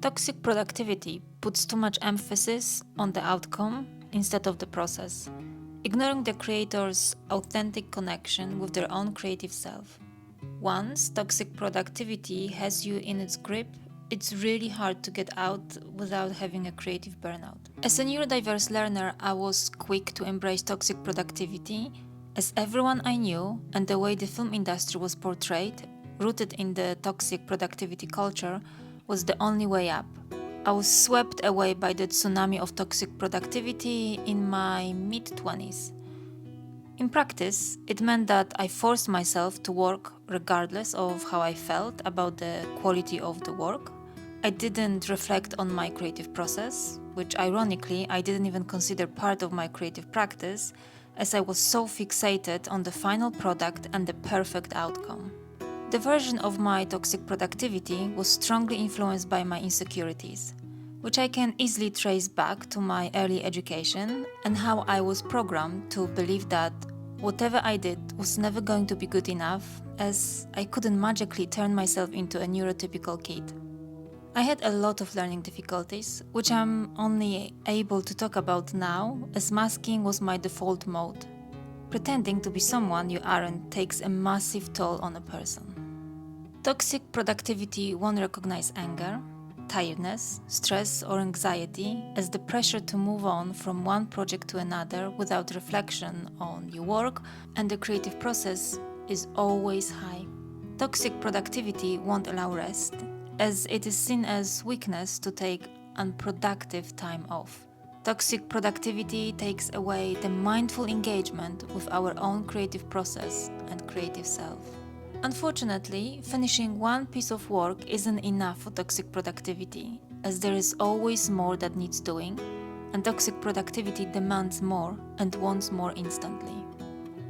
Toxic productivity puts too much emphasis on the outcome instead of the process, ignoring the creator's authentic connection with their own creative self. Once toxic productivity has you in its grip, it's really hard to get out without having a creative burnout. As a neurodiverse learner, I was quick to embrace toxic productivity, as everyone I knew and the way the film industry was portrayed, rooted in the toxic productivity culture, was the only way up. I was swept away by the tsunami of toxic productivity in my mid-20s. In practice, it meant that I forced myself to work regardless of how I felt about the quality of the work. I didn't reflect on my creative process, which ironically I didn't even consider part of my creative practice, as I was so fixated on the final product and the perfect outcome. The version of my toxic productivity was strongly influenced by my insecurities, which I can easily trace back to my early education and how I was programmed to believe that whatever I did was never going to be good enough, as I couldn't magically turn myself into a neurotypical kid. I had a lot of learning difficulties, which I'm only able to talk about now, as masking was my default mode. Pretending to be someone you aren't takes a massive toll on a person. Toxic productivity won't recognize anger, tiredness, stress, or anxiety as the pressure to move on from one project to another without reflection on your work and the creative process is always high. Toxic productivity won't allow rest, as it is seen as weakness to take unproductive time off. Toxic productivity takes away the mindful engagement with our own creative process and creative self. Unfortunately, finishing one piece of work isn't enough for toxic productivity, as there is always more that needs doing, and toxic productivity demands more and wants more instantly.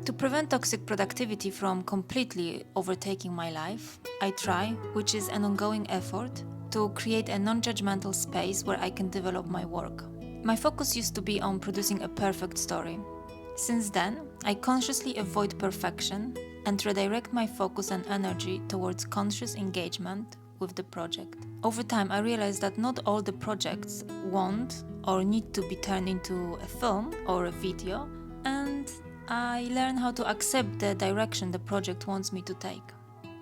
To prevent toxic productivity from completely overtaking my life, I try, which is an ongoing effort, to create a non-judgmental space where I can develop my work. My focus used to be on producing a perfect story. Since then, I consciously avoid perfection and redirect my focus and energy towards conscious engagement with the project. Over time, I realized that not all the projects want or need to be turned into a film or a video, and I learned how to accept the direction the project wants me to take.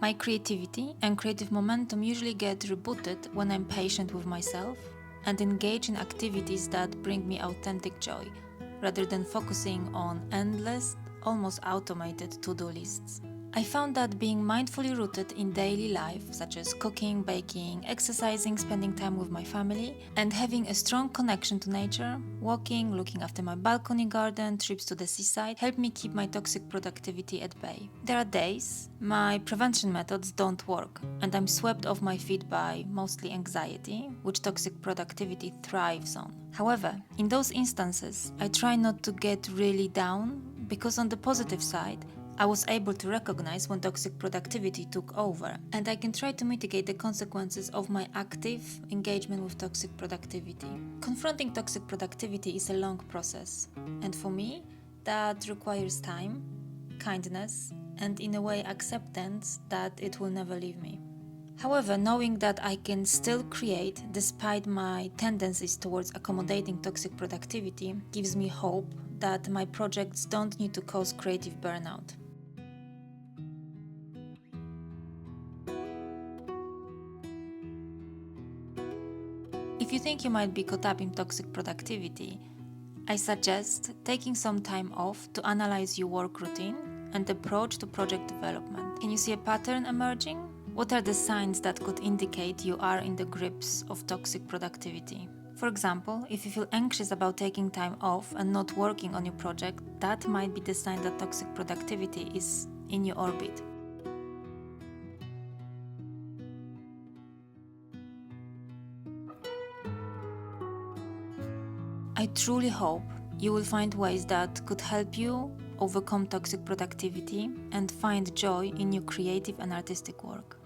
My creativity and creative momentum usually get rebooted when I'm patient with myself and engage in activities that bring me authentic joy, rather than focusing on endless, almost automated to-do lists. I found that being mindfully rooted in daily life, such as cooking, baking, exercising, spending time with my family, and having a strong connection to nature, walking, looking after my balcony garden, trips to the seaside, helped me keep my toxic productivity at bay. There are days my prevention methods don't work, and I'm swept off my feet by mostly anxiety, which toxic productivity thrives on. However, in those instances, I try not to get really down, because on the positive side, I was able to recognize when toxic productivity took over, and I can try to mitigate the consequences of my active engagement with toxic productivity. Confronting toxic productivity is a long process, and for me, that requires time, kindness, and in a way acceptance that it will never leave me. However, knowing that I can still create despite my tendencies towards accommodating toxic productivity gives me hope that my projects don't need to cause creative burnout. If you think you might be caught up in toxic productivity, I suggest taking some time off to analyze your work routine and approach to project development. Can you see a pattern emerging? What are the signs that could indicate you are in the grips of toxic productivity? For example, if you feel anxious about taking time off and not working on your project, that might be the sign that toxic productivity is in your orbit. I truly hope you will find ways that could help you overcome toxic productivity and find joy in your creative and artistic work.